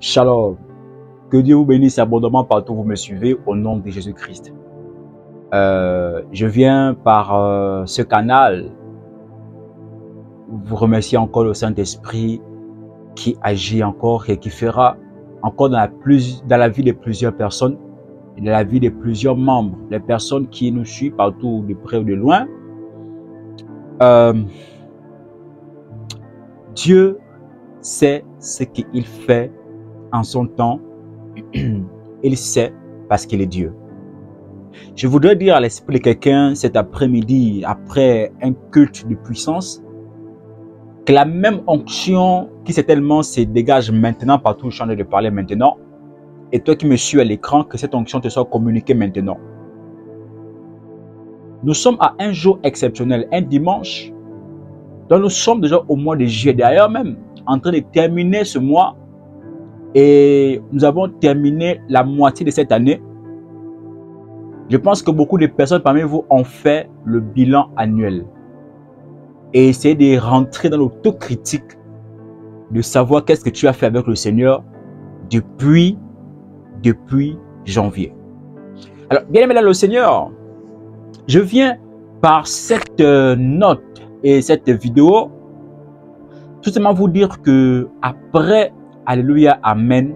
Shalom. Que Dieu vous bénisse abondamment partout où vous me suivez au nom de Jésus-Christ. Je viens par ce canal vous remercier encore le Saint-Esprit qui agit encore et qui fera encore dans la vie de plusieurs personnes, et dans la vie de plusieurs membres, les personnes qui nous suivent partout, de près ou de loin. Dieu sait ce qu'il fait en son temps. Il sait parce qu'il est Dieu. Je voudrais dire à l'esprit de quelqu'un cet après-midi, après un culte de puissance, que la même onction qui certainement se dégage maintenant partout où je suis en train de parler maintenant, et toi qui me suis à l'écran, que cette onction te soit communiquée maintenant. Nous sommes à un jour exceptionnel, un dimanche, donc nous sommes déjà au mois de juillet, d'ailleurs même, en train de terminer ce mois, et nous avons terminé la moitié de cette année. Je pense que beaucoup de personnes parmi vous ont fait le bilan annuel et essayé de rentrer dans l'autocritique, de savoir qu'est-ce que tu as fait avec le Seigneur depuis janvier. Alors, bien aimé dans le Seigneur, je viens par cette note et cette vidéo tout simplement vous dire que après Alléluia, Amen,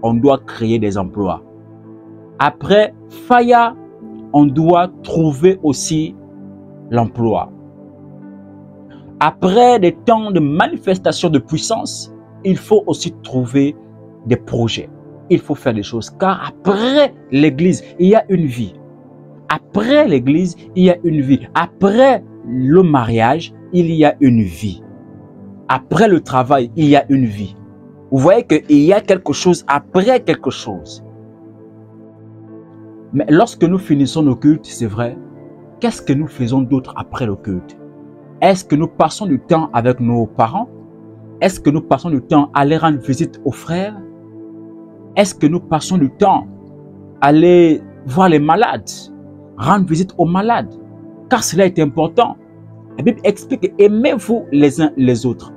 on doit créer des emplois. Après Faya, on doit trouver aussi l'emploi. Après des temps de manifestation de puissance, il faut aussi trouver des projets. Il faut faire des choses. Car après l'église, il y a une vie. Après l'église, il y a une vie. Après le mariage, il y a une vie. Après le travail, il y a une vie. Vous voyez qu'il y a quelque chose après quelque chose. Mais lorsque nous finissons nos cultes, c'est vrai, qu'est-ce que nous faisons d'autre après le culte? Est-ce que nous passons du temps avec nos parents? Est-ce que nous passons du temps à aller rendre visite aux frères? Est-ce que nous passons du temps à aller voir les malades, rendre visite aux malades? Car cela est important. La Bible explique, aimez-vous les uns les autres.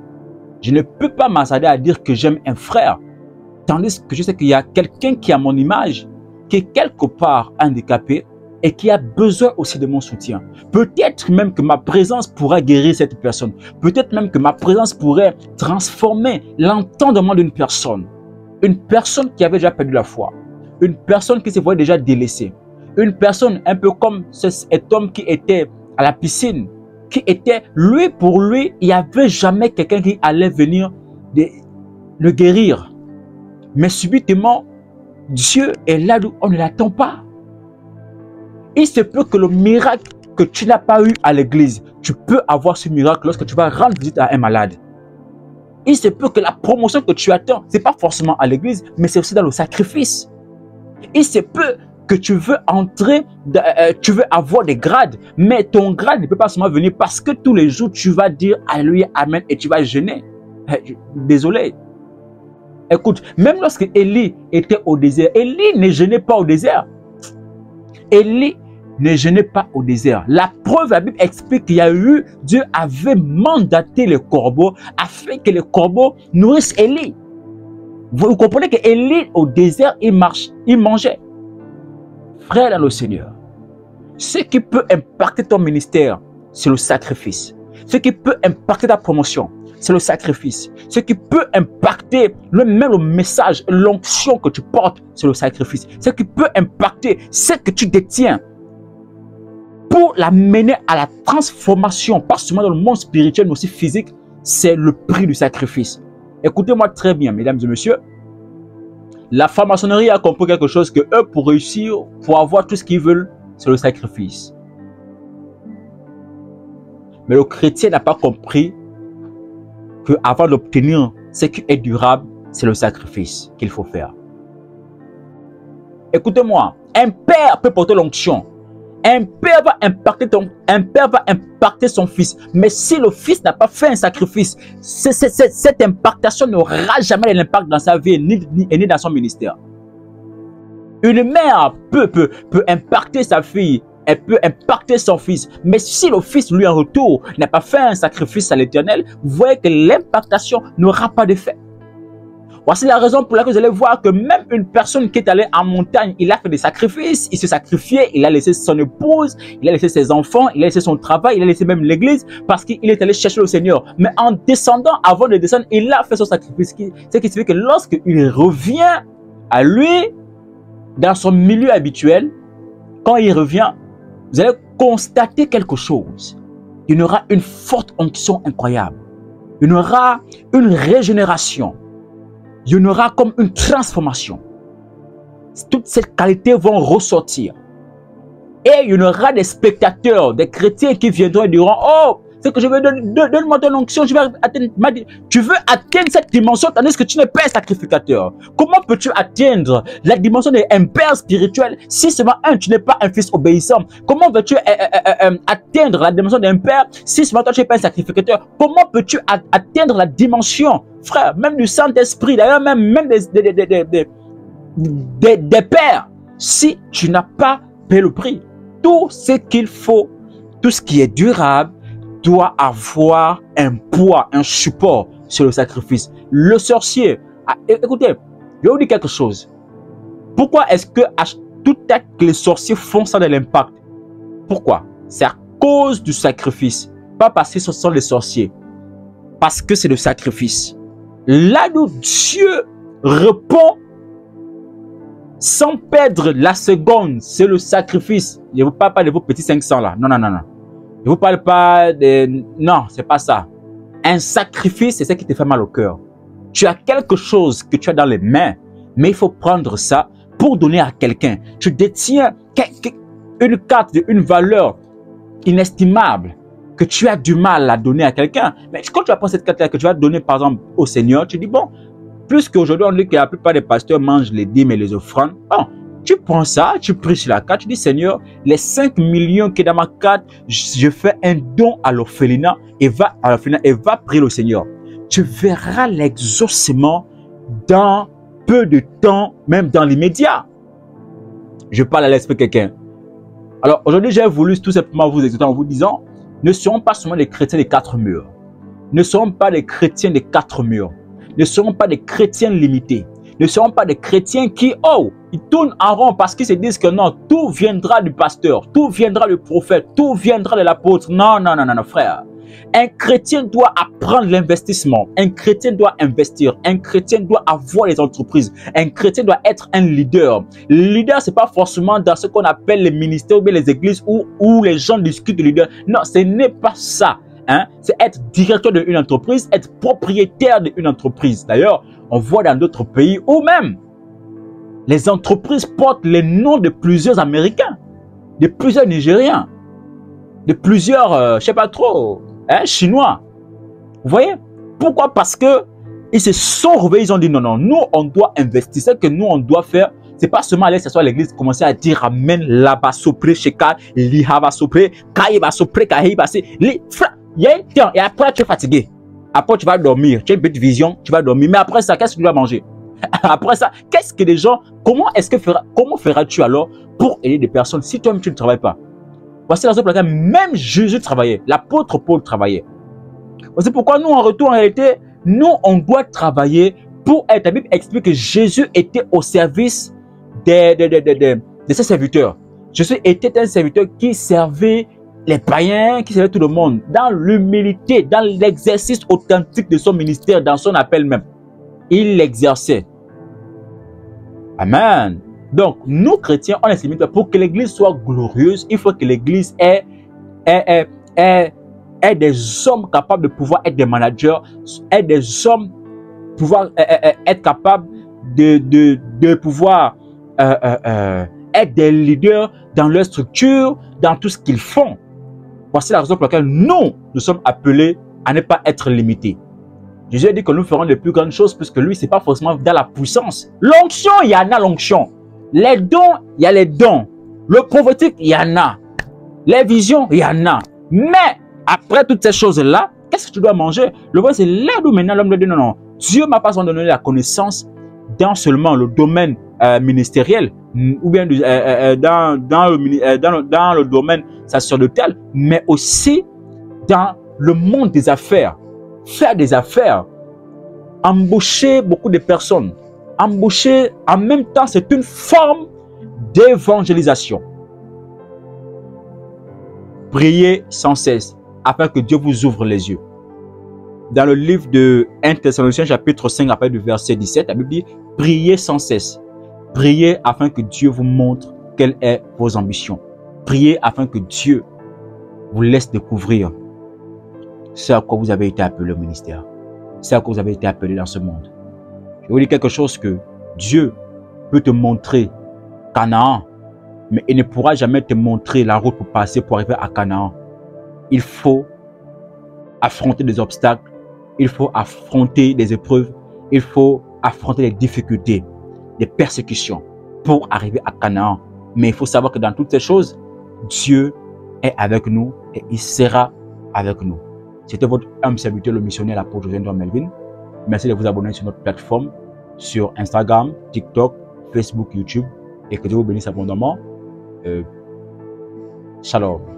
Je ne peux pas m'attarder à dire que j'aime un frère, tandis que je sais qu'il y a quelqu'un qui a mon image, qui est quelque part handicapé et qui a besoin aussi de mon soutien. Peut-être même que ma présence pourra guérir cette personne. Peut-être même que ma présence pourrait transformer l'entendement d'une personne. Une personne qui avait déjà perdu la foi. Une personne qui se voyait déjà délaissée. Une personne un peu comme cet homme qui était à la piscine, qui était, lui, pour lui, il n'y avait jamais quelqu'un qui allait venir le guérir. Mais subitement, Dieu est là où on ne l'attend pas. Il se peut que le miracle que tu n'as pas eu à l'église, tu peux avoir ce miracle lorsque tu vas rendre visite à un malade. Il se peut que la promotion que tu attends, ce n'est pas forcément à l'église, mais c'est aussi dans le sacrifice. Il se peut que tu veux entrer, tu veux avoir des grades, mais ton grade ne peut pas seulement venir parce que tous les jours tu vas dire Alléluia, Amen et tu vas jeûner. Désolé. Écoute, même lorsque Élie était au désert, Élie ne jeûnait pas au désert. Élie ne jeûnait pas au désert. La preuve, la Bible explique qu'il y a eu, Dieu avait mandaté les corbeaux afin que les corbeaux nourrissent Élie. Vous comprenez que Élie au désert, il mangeait. Frère dans le Seigneur, ce qui peut impacter ton ministère, c'est le sacrifice. Ce qui peut impacter ta promotion, c'est le sacrifice. Ce qui peut impacter même le message, l'onction que tu portes, c'est le sacrifice. Ce qui peut impacter ce que tu détiens pour l'amener à la transformation, pas seulement dans le monde spirituel, mais aussi physique, c'est le prix du sacrifice. Écoutez-moi très bien, mesdames et messieurs. La franc-maçonnerie a compris quelque chose que eux, pour réussir, pour avoir tout ce qu'ils veulent, c'est le sacrifice. Mais le chrétien n'a pas compris qu'avant d'obtenir ce qui est durable, c'est le sacrifice qu'il faut faire. Écoutez-moi, un père peut porter l'onction. Un père va impacter son fils. Mais si le fils n'a pas fait un sacrifice, cette impactation n'aura jamais l'impact dans sa vie ni dans son ministère. Une mère peut impacter sa fille, elle peut impacter son fils. Mais si le fils, lui, en retour, n'a pas fait un sacrifice à l'Éternel, vous voyez que l'impactation n'aura pas d'effet. Voici la raison pour laquelle vous allez voir que même une personne qui est allée en montagne, il a fait des sacrifices, il se sacrifiait, il a laissé son épouse, il a laissé ses enfants, il a laissé son travail, il a laissé même l'église parce qu'il est allé chercher le Seigneur. Mais en descendant, avant de descendre, il a fait son sacrifice. Ce qui signifie que lorsqu'il revient à lui, dans son milieu habituel, quand il revient, vous allez constater quelque chose. Il y aura une forte onction incroyable. Il y aura une régénération. Il y aura comme une transformation. Toutes ces qualités vont ressortir. Et il y aura des spectateurs, des chrétiens qui viendront et diront, oh, c'est que je veux donne-moi ton onction, je vais atteindre tu veux atteindre cette dimension tandis que tu n'es pas un sacrificateur. Comment peux-tu atteindre la dimension d'un père spirituel si seulement tu n'es pas un fils obéissant? Comment veux-tu atteindre la dimension d'un père si seulement toi tu n'es pas un sacrificateur? Comment peux-tu atteindre la dimension, frère, même du Saint-Esprit, d'ailleurs même des pères, si tu n'as pas payé le prix? Tout ce qu'il faut, tout ce qui est durable, doit avoir un poids, un support sur le sacrifice. Le sorcier, écoutez, je vais vous dire quelque chose. Pourquoi est-ce que tout acte que les sorciers font ça de l'impact? Pourquoi? C'est à cause du sacrifice. Pas parce que ce sont les sorciers. Parce que c'est le sacrifice. Là où Dieu répond sans perdre la seconde, c'est le sacrifice. Je ne vous parle pas de vos petits 500 là. Non, non, non, non. Je ne vous parle pas de... Non, c'est pas ça. Un sacrifice, c'est ce qui te fait mal au cœur. Tu as quelque chose que tu as dans les mains, mais il faut prendre ça pour donner à quelqu'un. Tu détiens une carte d'une valeur inestimable que tu as du mal à donner à quelqu'un. Mais quand tu vas prendre cette carte-là que tu vas donner par exemple au Seigneur, tu dis bon, plus qu'aujourd'hui on dit que la plupart des pasteurs mangent les dîmes et les offrandes. Bon, tu prends ça, tu pries sur la carte, tu dis Seigneur, les 5 millions qui est dans ma carte, je fais un don à l'orphelinat et va prier le Seigneur. Tu verras l'exaucement dans peu de temps, même dans l'immédiat. Je parle à l'esprit de quelqu'un. Alors aujourd'hui, j'ai voulu tout simplement vous exhorter en vous disant, ne serons pas seulement des chrétiens des 4 murs. Ne serons pas des chrétiens des 4 murs. Ne serons pas des chrétiens limités. Ne seront pas des chrétiens qui, oh, ils tournent en rond parce qu'ils se disent que non, tout viendra du pasteur, tout viendra du prophète, tout viendra de l'apôtre. Non, non, non, non, non, frère. Un chrétien doit apprendre l'investissement. Un chrétien doit investir. Un chrétien doit avoir les entreprises. Un chrétien doit être un leader. Le leader, c'est pas forcément dans ce qu'on appelle les ministères ou bien les églises où les gens discutent de leader. Non, ce n'est pas ça. Hein? C'est être directeur d'une entreprise, être propriétaire d'une entreprise. D'ailleurs, on voit dans d'autres pays où même les entreprises portent les noms de plusieurs Américains, de plusieurs Nigériens, de plusieurs, je sais pas trop, hein, Chinois. Vous voyez? Pourquoi? Parce que ils se sont réveillés, ils ont dit non, non, nous on doit investir. Ce que nous on doit faire, c'est pas seulement aller s'asseoir à l'église, commencer à dire amen, là-bas, sopré, cheka, lihaba, sopré, kaïba, sopré, kaïba, il y a un temps et après tu es fatigué. Après tu vas dormir, tu as une petite vision, tu vas dormir. Mais après ça, qu'est-ce que tu vas manger? Après ça, qu'est-ce que les gens, comment feras-tu alors pour aider des personnes si toi-même tu ne travailles pas? Voici la raison pour laquelle même Jésus travaillait, l'apôtre Paul travaillait. C'est pourquoi nous en retour en réalité, nous on doit travailler pour être. La Bible explique que Jésus était au service de ses serviteurs. Jésus était un serviteur qui servait les païens, qui servait tout le monde dans l'humilité, dans l'exercice authentique de son ministère, dans son appel même. Il l'exerçait. Amen. Donc, nous chrétiens, on est serviteurs. Pour que l'église soit glorieuse, il faut que l'église ait des hommes capables de pouvoir être des managers, ait des hommes pouvoir être capables de pouvoir être des leaders dans leur structure, dans tout ce qu'ils font. Voici la raison pour laquelle nous sommes appelés à ne pas être limités. Jésus a dit que nous ferons de plus grandes choses puisque lui, ce n'est pas forcément dans la puissance. L'onction, il y en a l'onction. Les dons, il y a les dons. Le prophétique, il y en a. Les visions, il y en a. Mais après toutes ces choses-là, qu'est-ce que tu dois manger? Le vrai, c'est là où maintenant l'homme dit non, non. Dieu m'a pas donné la connaissance dans seulement le domaine ministériel ou bien dans le domaine sacerdotal, mais aussi dans le monde des affaires. Faire des affaires. embaucher beaucoup de personnes. Embaucher, en même temps, c'est une forme d'évangélisation. Priez sans cesse afin que Dieu vous ouvre les yeux. Dans le livre de 1 Thessaloniciens chapitre 5, après du verset 17, la Bible dit « Priez sans cesse. Priez afin que Dieu vous montre quelles sont vos ambitions. Priez afin que Dieu vous laisse découvrir ce à quoi vous avez été appelé au ministère. C'est à quoi vous avez été appelé dans ce monde. » Je vous dis quelque chose que Dieu peut te montrer Canaan, mais il ne pourra jamais te montrer la route pour passer pour arriver à Canaan. Il faut affronter des obstacles, il faut affronter des épreuves, il faut affronter des difficultés, des persécutions pour arriver à Canaan. Mais il faut savoir que dans toutes ces choses, Dieu est avec nous et il sera avec nous. C'était votre humble serviteur, le missionnaire, l'apôtre José Melvin. Merci de vous abonner sur notre plateforme, sur Instagram, TikTok, Facebook, YouTube, et que Dieu vous bénisse abondamment. Shalom.